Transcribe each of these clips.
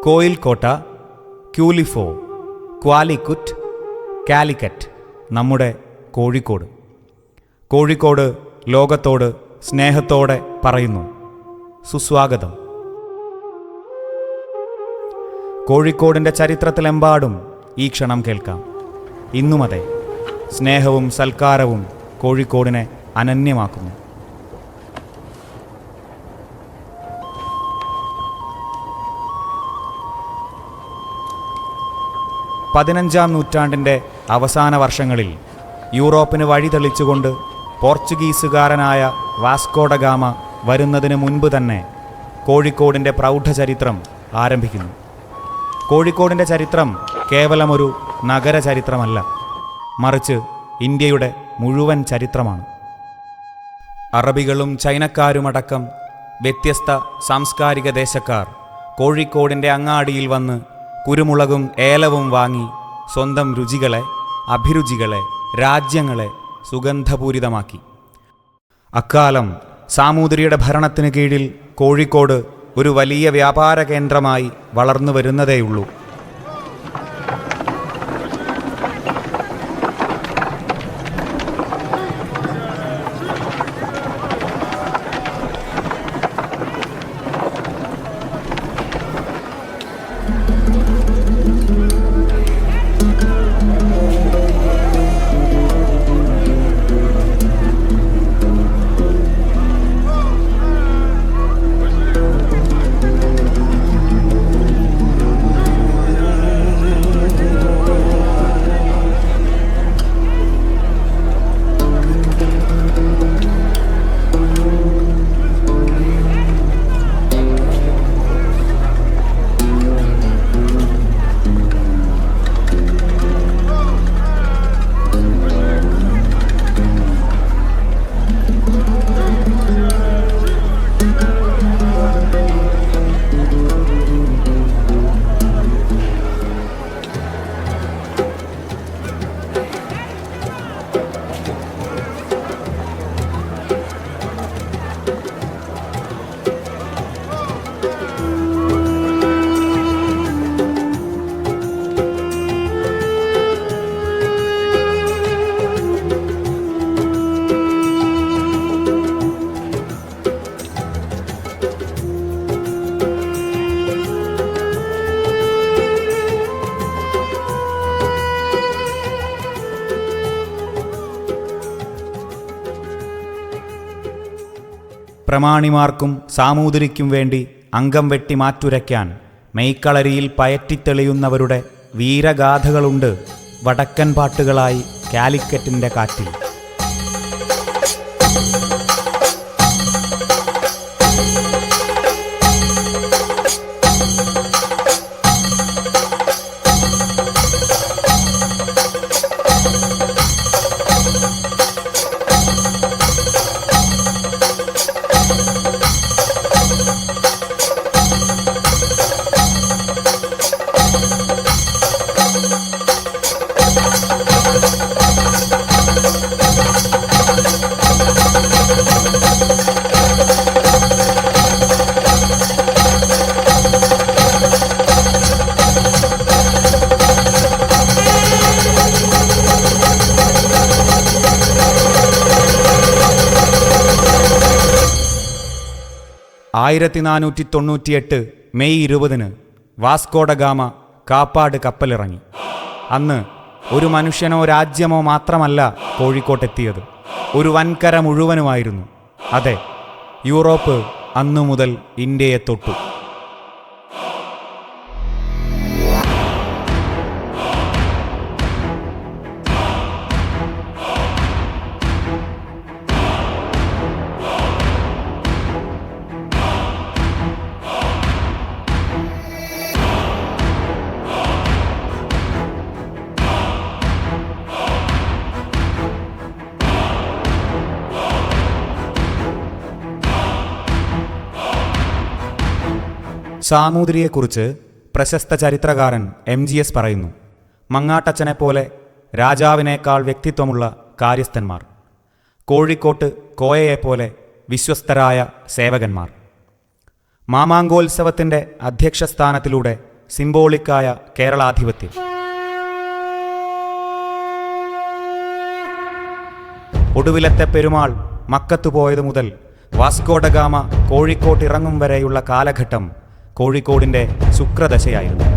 കോയിൽക്കോട്ട, ക്യൂലിഫോ, ക്വാലിക്കുറ്റ്, കാലിക്കറ്റ്, നമ്മുടെ കോഴിക്കോട്. കോഴിക്കോട് ലോകത്തോട് സ്നേഹത്തോടെ പറയുന്നു സുസ്വാഗതം. കോഴിക്കോടിൻ്റെ ചരിത്രത്തിലെമ്പാടും ഈ ക്ഷണം കേൾക്കാം. ഇന്നുമതെ സ്നേഹവും സൽക്കാരവും കോഴിക്കോടിനെ അനന്യമാക്കുന്നു. പതിനഞ്ചാം നൂറ്റാണ്ടിൻ്റെ അവസാന വർഷങ്ങളിൽ യൂറോപ്പിന് വഴി തെളിച്ചുകൊണ്ട് പോർച്ചുഗീസുകാരനായ വാസ്കോ ഡ ഗാമ വരുന്നതിന് മുൻപ് തന്നെ കോഴിക്കോടിൻ്റെ പ്രൗഢചരിത്രം ആരംഭിക്കുന്നു. കോഴിക്കോടിൻ്റെ ചരിത്രം കേവലമൊരു നഗര ചരിത്രമല്ല, മറിച്ച് ഇന്ത്യയുടെ മുഴുവൻ ചരിത്രമാണ്. അറബികളും ചൈനക്കാരുമടക്കം വ്യത്യസ്ത സാംസ്കാരിക ദേശക്കാർ കോഴിക്കോടിൻ്റെ അങ്ങാടിയിൽ വന്ന് കുരുമുളകും ഏലവും വാങ്ങി സ്വന്തം രുചികളെ, അഭിരുചികളെ, രാജ്യങ്ങളെ സുഗന്ധപൂരിതമാക്കി. അക്കാലം സാമൂതിരിയുടെ ഭരണത്തിന് കീഴിൽ കോഴിക്കോട് ഒരു വലിയ വ്യാപാര കേന്ദ്രമായി വളർന്നു വരുന്നതേയുള്ളൂ. പ്രമാണിമാർക്കും സാമൂതിരിക്കും വേണ്ടി അംഗം വെട്ടി മാറ്റുരയ്ക്കാൻ മെയ്ക്കളരിയിൽ പയറ്റിത്തെളിയുന്നവരുടെ വീരഗാഥകളുണ്ട് വടക്കൻ പാട്ടുകളായി കാലിക്കറ്റിൻ്റെ കാറ്റിൽ. (1498) May 20 Vasco da Gama Kappad കപ്പലിറങ്ങി. അന്ന് ഒരു മനുഷ്യനോ രാജ്യമോ മാത്രമല്ല കോഴിക്കോട്ടെത്തിയത്, ഒരു വൻകര മുഴുവനുമായിരുന്നു. അതെ, യൂറോപ്പ് അന്നു മുതൽ ഇന്ത്യയെ തൊട്ടു. സാമൂതിരിയെക്കുറിച്ച് പ്രശസ്ത ചരിത്രകാരൻ MGS പറയുന്നു: മങ്ങാട്ടച്ചനെപ്പോലെ രാജാവിനേക്കാൾ വ്യക്തിത്വമുള്ള കാര്യസ്ഥന്മാർ, കോഴിക്കോട്ട് കോയയെപ്പോലെ വിശ്വസ്തരായ സേവകന്മാർ. മാമാങ്കോത്സവത്തിൻ്റെ അധ്യക്ഷസ്ഥാനത്തിലൂടെ സിംബോളിക്കായ കേരളാധിപത്യം. ഒടുവിലത്തെ പെരുമാൾ മക്കത്ത് പോയതു മുതൽ വാസ്കോഡഗാമ കോഴിക്കോട്ടിറങ്ങും വരെയുള്ള കാലഘട്ടം കോഴിക്കോടിൻ്റെ ശുക്രദശയായിരുന്നു.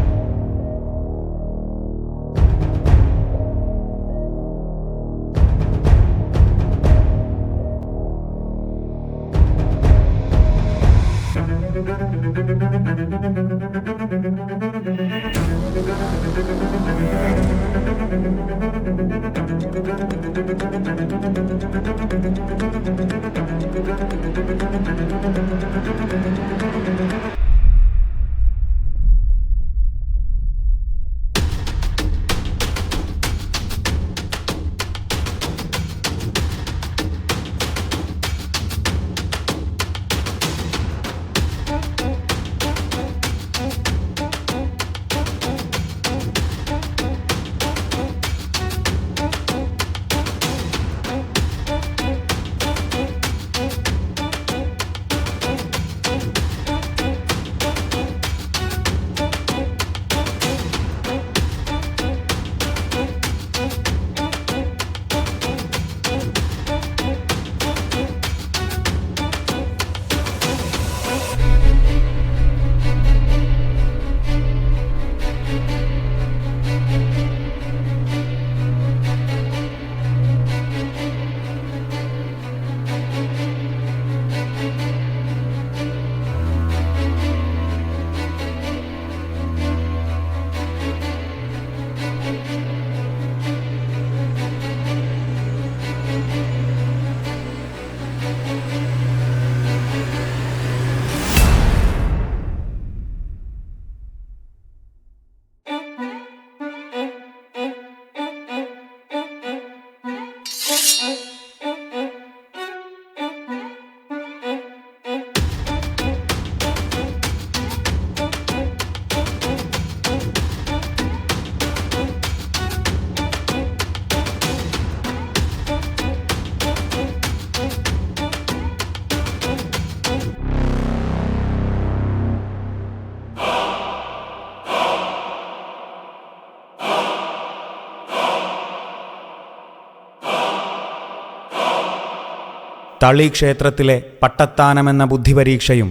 തളി ക്ഷേത്രത്തിലെ പട്ടത്താനമെന്ന ബുദ്ധിപരീക്ഷയും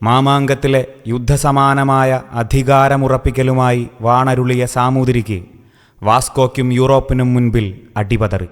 മാമാങ്കത്തിലെ യുദ്ധസമാനമായ അധികാരമുറപ്പിക്കലുമായി വാണരുളിയ സാമൂതിരിക്ക് വാസ്കോയ്ക്കും യൂറോപ്പിനും മുൻപിൽ അടിപതറി.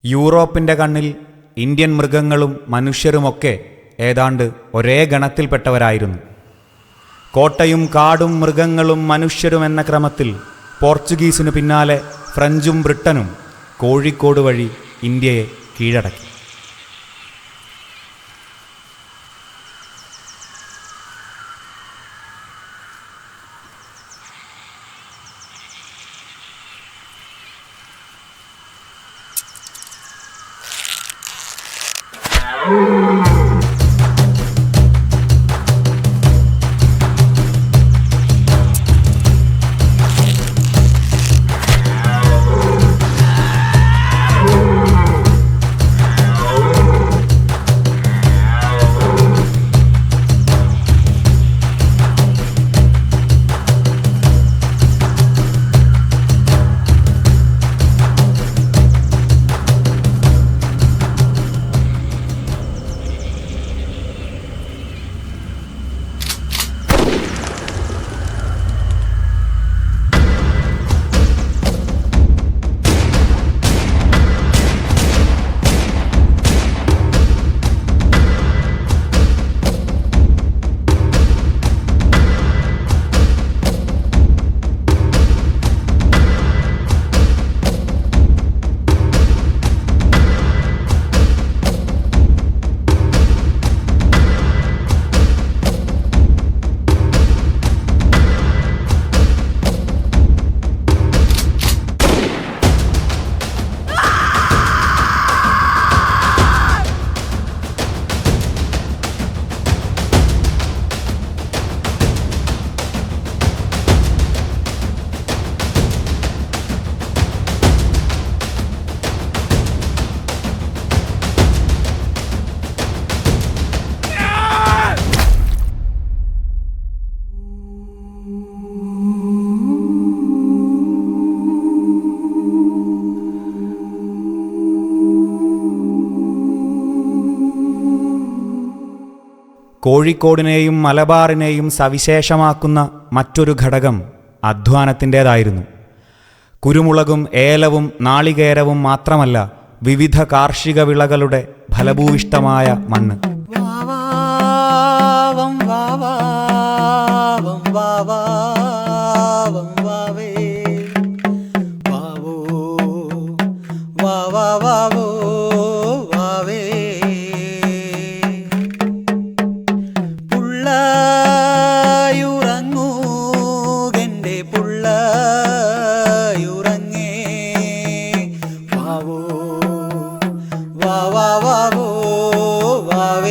യൂറോപ്പിൻ്റെ കണ്ണിൽ ഇന്ത്യൻ മൃഗങ്ങളും മനുഷ്യരുമൊക്കെ ഏതാണ്ട് ഒരേ ഗണത്തിൽപ്പെട്ടവരായിരുന്നു. കോട്ടയും കാടും മൃഗങ്ങളും മനുഷ്യരും എന്ന ക്രമത്തിൽ പോർച്ചുഗീസിനു പിന്നാലെ ഫ്രഞ്ചും ബ്രിട്ടനും കോഴിക്കോട് വഴി ഇന്ത്യയെ കീഴടക്കി. കോഴിക്കോടിനെയും മലബാറിനെയും സവിശേഷമാക്കുന്ന മറ്റൊരു ഘടകം അധ്വാനത്തിൻ്റേതായിരുന്നു. കുരുമുളകും ഏലവും നാളികേരവും മാത്രമല്ല, വിവിധ കാർഷിക വിളകളുടെ ഫലഭൂയിഷ്ടമായ മണ്ണ്. വാവേ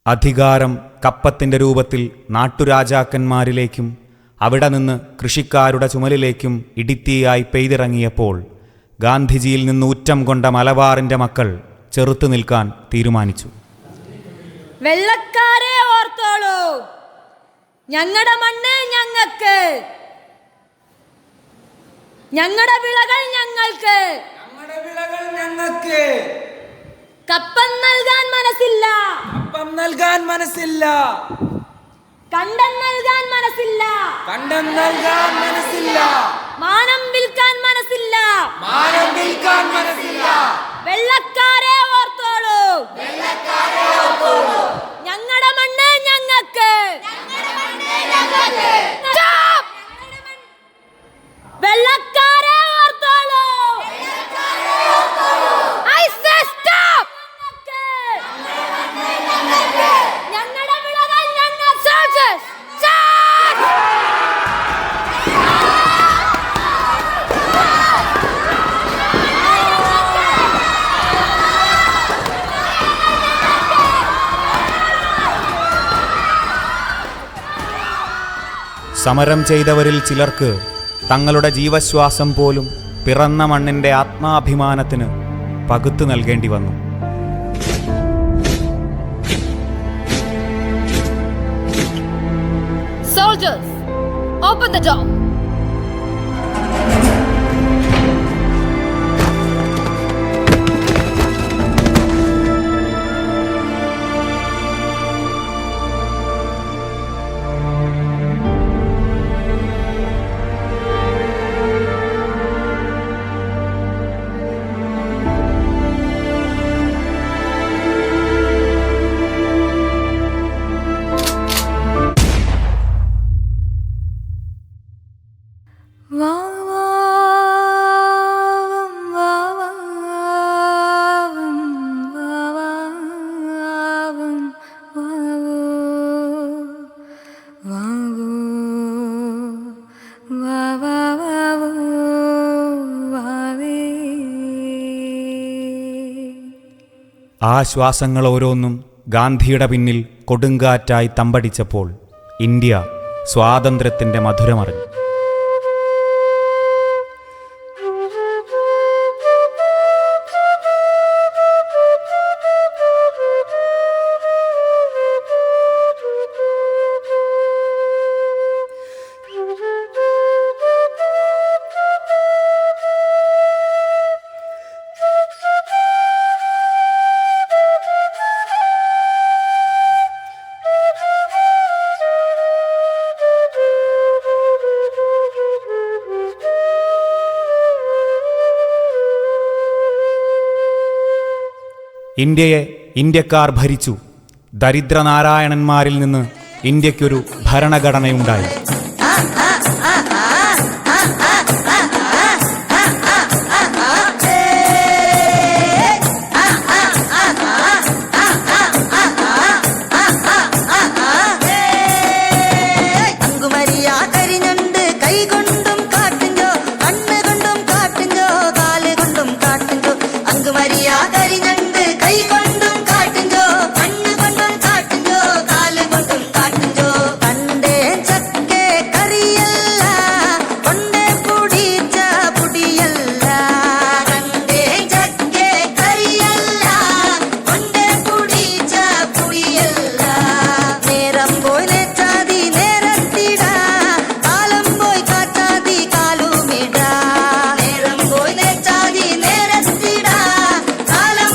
അധികാരം കപ്പത്തിൻ്റെ രൂപത്തിൽ നാട്ടുരാജാക്കന്മാരിലേക്കും അവിടെ നിന്ന് കൃഷിക്കാരുടെ ചുമലിലേക്കും ഇടിത്തീയായി പെയ്തിറങ്ങിയപ്പോൾ ഗാന്ധിജിയിൽ നിന്ന് ഊറ്റം കൊണ്ട മലബാറിൻ്റെ മക്കൾ ചെറുത്തു നിൽക്കാൻ തീരുമാനിച്ചു. വെള്ളക്കാരെ ഓർത്തോളൂ, ഞങ്ങളുടെ മണ്ണ് ഞങ്ങൾക്ക്, ഞങ്ങളുടെ വിളകൾ ഞങ്ങൾക്ക്, കപ്പം നൽകാൻ മനസ്സില്ല, കണ്ടം നൽകാൻ മനസ്സില്ല, മാനം വിൽക്കാൻ മനസ്സില്ല, വെള്ളക്കാരെ ഓർത്തോളൂ, ഞങ്ങളുടെ മണ്ണ് ഞങ്ങൾക്ക്, വെള്ളക്കാരെ ഓർത്തോളൂ, ഞങ്ങളുടെ വിളകൾ ഞങ്ങൾ. സമരം ചെയ്തവരിൽ ചിലർക്ക് തങ്ങളുടെ ജീവശ്വാസം പോലും പിറന്ന മണ്ണിൻ്റെ ആത്മാഭിമാനത്തിന് പകുത്തു നൽകേണ്ടി വന്നു. Soldiers, open the door. ആ ശ്വാസങ്ങൾ ഓരോന്നും ഗാന്ധിയുടെ പിന്നിൽ കൊടുങ്കാറ്റായി തമ്പടിച്ചപ്പോൾ ഇന്ത്യ സ്വാതന്ത്ര്യത്തിൻ്റെ മധുരമറിഞ്ഞു. ഇന്ത്യയെ ഇന്ത്യക്കാർ ഭരിച്ചു. ദരിദ്രനാരായണന്മാരിൽ നിന്ന് ഇന്ത്യക്കൊരു ഭരണഘടനയുണ്ടായി. കാലം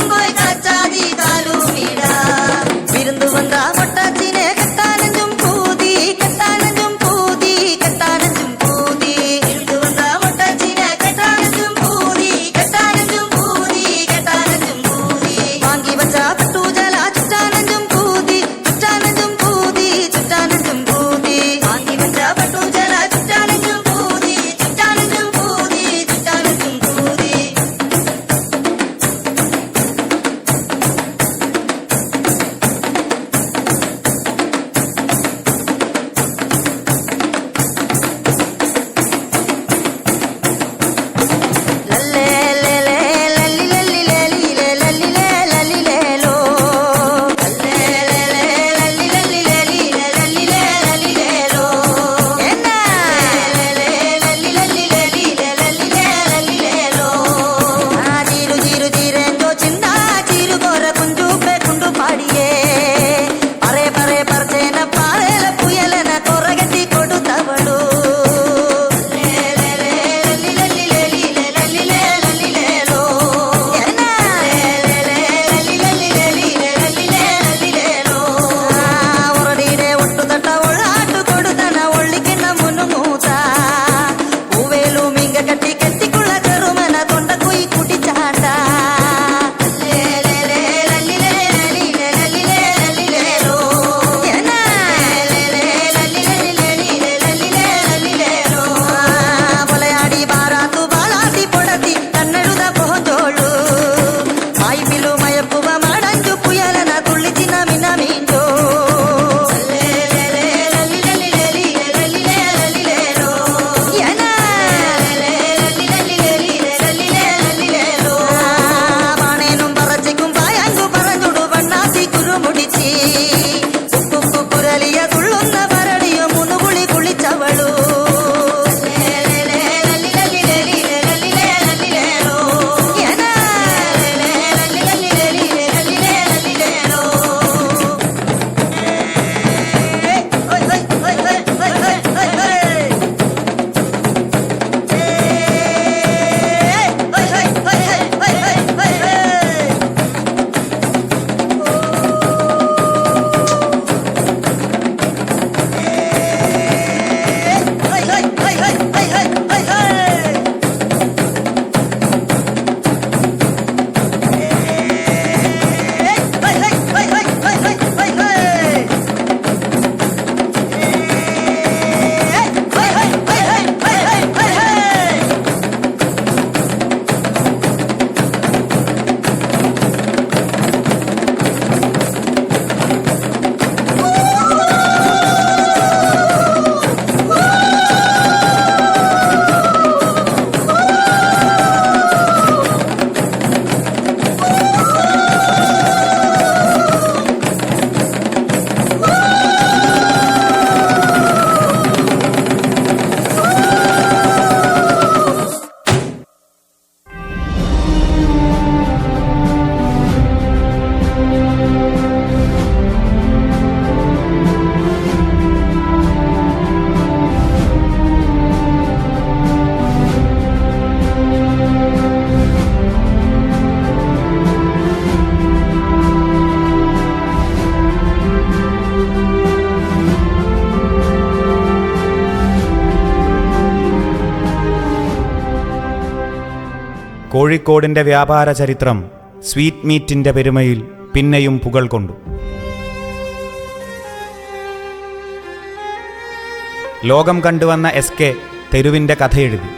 കോഴിക്കോടിൻ്റെ വ്യാപാര ചരിത്രം സ്വീറ്റ് മീറ്റിൻ്റെ പെരുമയിൽ പിന്നെയും പുകൾ കൊണ്ടു. ലോകം കണ്ടുവന്ന SK തെരുവിൻ്റെ കഥയെഴുതി.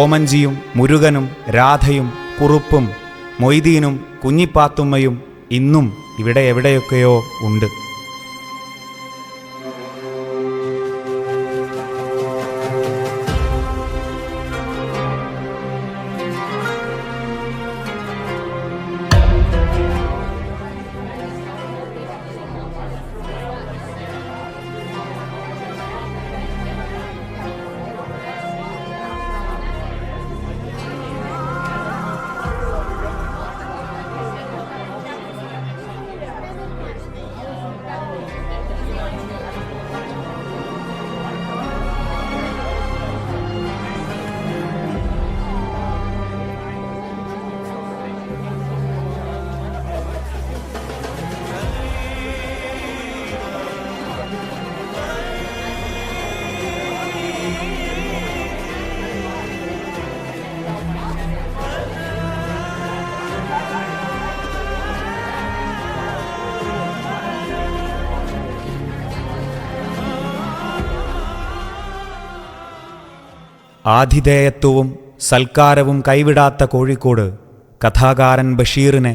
ഓമഞ്ചിയും മുരുകനും രാധയും കുറുപ്പും മൊയ്തീനും കുഞ്ഞിപ്പാത്തുമ്മയും ഇന്നും ഇവിടെ എവിടെയൊക്കെയോ ഉണ്ട്. ആതിഥേയത്വവും സൽക്കാരവും കൈവിടാത്ത കോഴിക്കോട് കഥാകാരൻ ബഷീറിനെ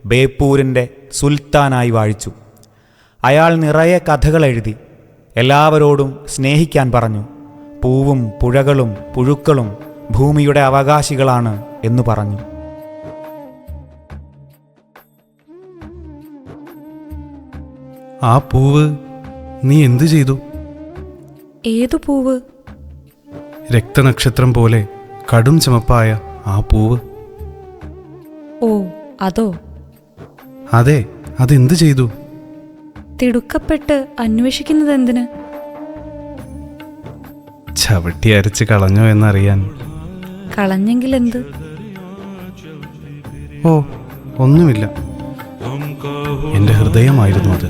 ബേപ്പൂരിൻ്റെ സുൽത്താനായി വാഴിച്ചു. അയാൾ നിറയെ കഥകളെഴുതി. എല്ലാവരോടും സ്നേഹിക്കാൻ പറഞ്ഞു. പൂവും പുഴകളും പുഴുക്കളും ഭൂമിയുടെ അവകാശികളാണ് എന്നു പറഞ്ഞു. ആ പൂവ് നീ എന്തു ചെയ്തു? ഏതു പൂവ്? രക്തനക്ഷത്രം പോലെ കടും ചുമപ്പായ ആ പൂവ്. ഓ, അതോ? അതെ, അതെന്തു ചെയ്തു? തിടുക്കപ്പെട്ട് അന്വേഷിക്കുന്നതെന്തിന്? ചവിട്ടി അരച്ച് കളഞ്ഞോ എന്നറിയാൻ. കളഞ്ഞെങ്കിലെന്ത്? ഓ, ഒന്നുമില്ല. എൻ്റെ ഹൃദയമായിരുന്നു അത്.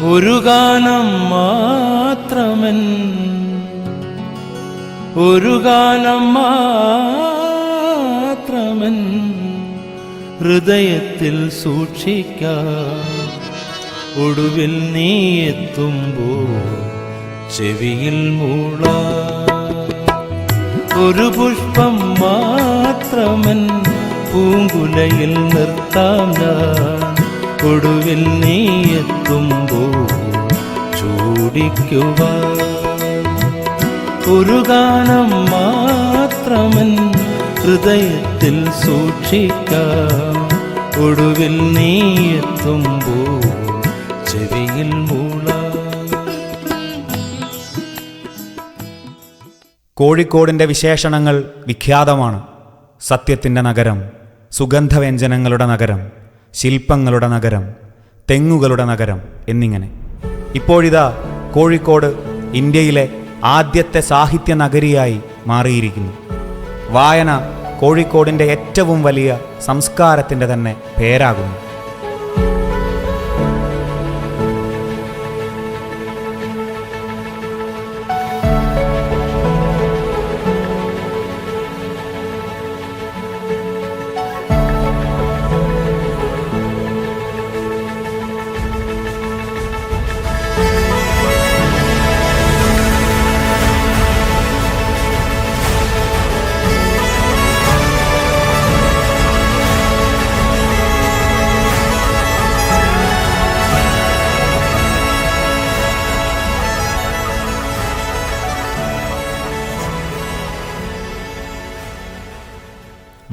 ഒരു ഗാനം മാത്രമൻ, ഒരു ഗാനം മാത്രമൻ ഹൃദയത്തിൽ സൂക്ഷിക്കാം. ഒടുവിൽ നീ എത്തുമ്പോൾ ചെവിയിൽ മൂളാം. ഒരു പുഷ്പം മാത്രമൻ പൂങ്കുലയിൽ നിർത്താം ഞാൻ. ഒടുവിൽ നീ എത്തുമ്പോൾ ചൂടിക്കുവാൻ. ഒരു ഗാനം മാത്രമൻ ഹൃദയത്തിൽ സൂക്ഷിക്കാം. ഒടുവിൽ നീ എത്തുമ്പോൾ ചെവിയിൽ മൂളാം. കോഴിക്കോടിൻ്റെ വിശേഷണങ്ങൾ വിഖ്യാതമാണ്. സത്യത്തിൻ്റെ നഗരം, സുഗന്ധവ്യഞ്ജനങ്ങളുടെ നഗരം, ശില്പങ്ങളുടെ നഗരം, തെങ്ങുകളുടെ നഗരം എന്നിങ്ങനെ. ഇപ്പോഴിതാ കോഴിക്കോട് ഇന്ത്യയിലെ ആദ്യത്തെ സാഹിത്യ നഗരിയായി മാറിയിരിക്കുന്നു. വായന കോഴിക്കോടിൻ്റെ ഏറ്റവും വലിയ സംസ്കാരത്തിൻ്റെ തന്നെ പേരാകുന്നു.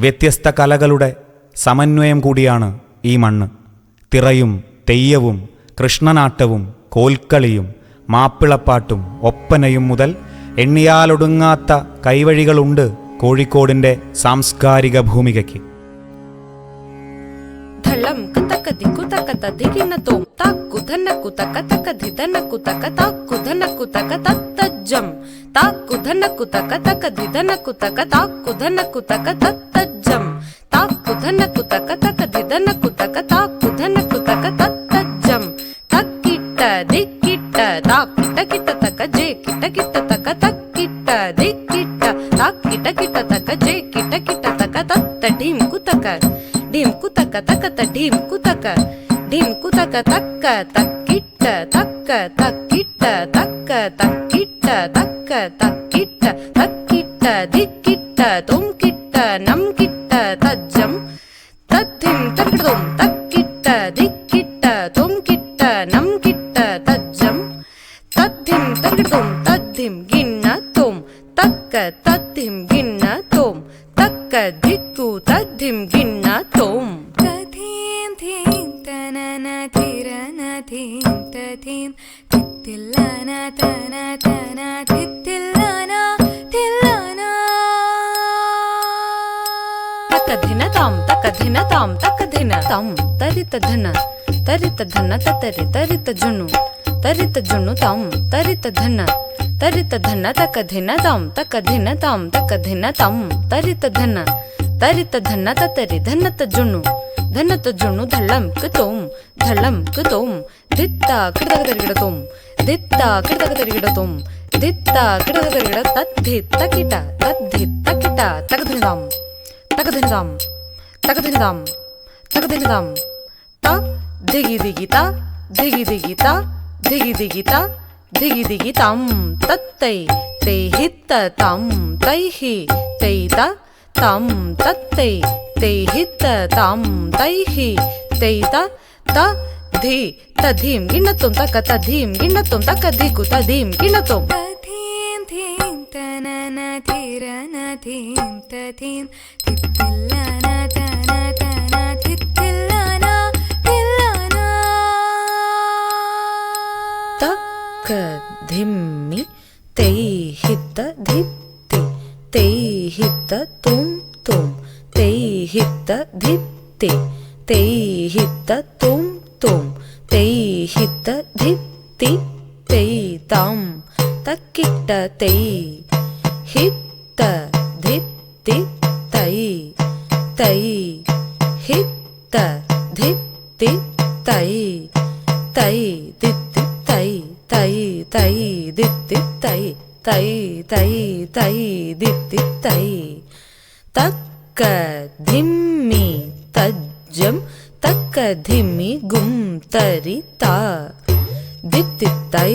വ്യത്യസ്ത കലകളുടെ സമന്വയം കൂടിയാണ് ഈ മണ്ണ്. തിറയും തെയ്യവും കൃഷ്ണനാട്ടവും കോൽക്കളിയും മാപ്പിളപ്പാട്ടും ഒപ്പനയും മുതൽ എണ്ണിയാലൊടുങ്ങാത്ത കൈവഴികളുണ്ട് കോഴിക്കോടിൻ്റെ സാംസ്കാരിക ഭൂമികയ്ക്ക്. ധളം കതക ദികുതക തദികിനതോം താക്കു ധനകു തക തക ധിധനകു തക താക്കു ധനകു തക തത്തജ്ജം താക്കു ധനകു തക തക ധിധനകു തക താക്കു ധനകു തക തത്തജ്ജം താക്കു ധനകു തക തക ധിധനകു തക താക്കു ധനകു തക തത്തജ്ജം തക്കിട്ട ദിക്കിട്ട താക്കിട്ട കിട്ട തക ജെ കിട്ട കിട്ട തക തക്കിട്ട ദിക്കിട്ട താക്കിട്ട കിട്ട തക ജെ കിട്ട കിട്ട തക തത്ത dim കുതക dim kutaka takata dim kutaka takka takitta takka takitta takka takitta takka takitta takitta dikitta tomkitta namkitta tajjam tathim takdum takitta dikitta tomkitta namkitta tajjam tathim takdum tathim ginna tom takka tathim ginna tom takka dikku tathim ginna tom tathim thim tanana thirana thim tathim tillana tana tana tillana tillana takadhina tam takadhina tam takadhina tam tarita dhana tatari tarita junu tam tarita dhana takadhina tam takadhina tam takadhina tam tarita dhana tatari dhanata junu dhalam kutum ditta kidagarigatum ditta kidagarigatum ditta kidagariga tadhitta kita takadhinam ta digita digitam tattai te hitta tam taihi teita tam tattai te hitta tam taihi teita ta dhi tadhim ginatum takatadhim ginatum takadhiku tadhim ginatum tadhim thim tanana thirana thim tathim tillana tana tana tillana tillana takadhimmi te hitta dhitti te hitta tum te hitta dhitti te hitta tum te hitta dhitti te tam takitta te hitta dhitti tai hitta dhitti tai ditti തൈ ദിത്തി തൈ തൈ തൈ തൈ ദിത്തി തൈ തക്ക ധിമ്മി തജ്ജം തക്ക ധിമ്മി ഗും തരി ത ദിത്തി തൈ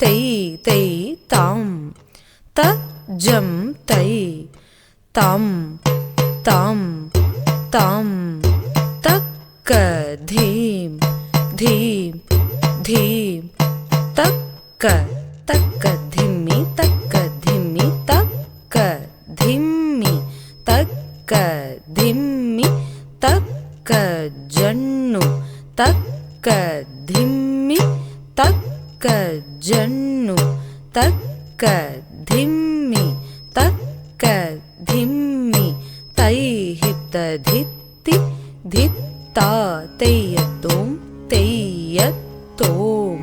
തൈ തൈ താം തജ്ജം തൈ താം താം താം തക്ക ധീം ധീം ധീം തക്ക തക്ക ധിമ്മി തക്ക ധിമ്മി തക്ക ധിമ്മി തക്ക ധിമ്മി തക്ക ജണ്ണു തക്ക ധിമ്മി തക്ക ജണ്ണു തക്ക ധിമ്മി തക്ക ധിമ്മി തൈ ഹിത്ത ധിത്തി ധിത്താ തെയ്യത്തോം തെയ്യത്തോം.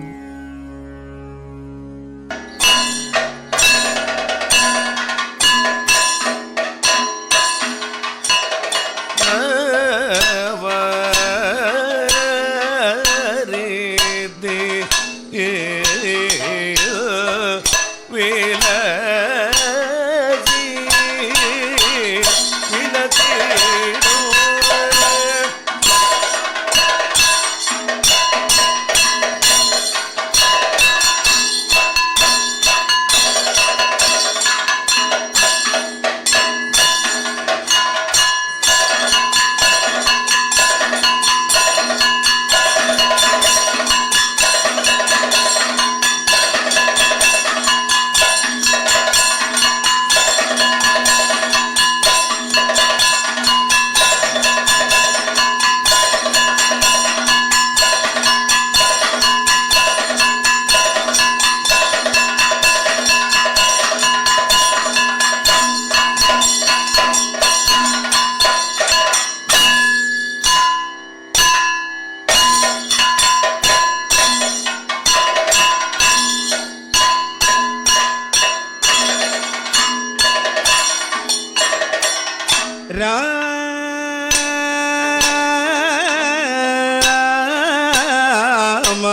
രാമ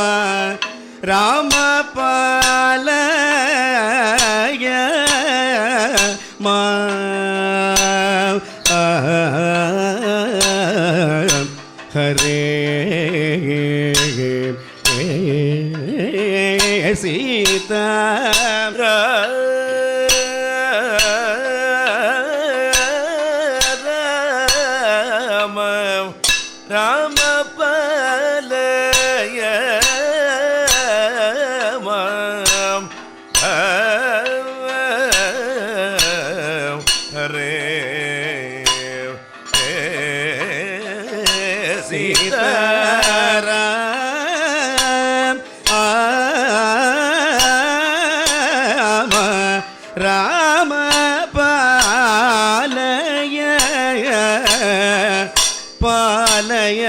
രാമ പാലയ ഹരേ സീതാ രാമ പാലയ ഹരേ സീതാരാം രാമ പാലയ പാലയ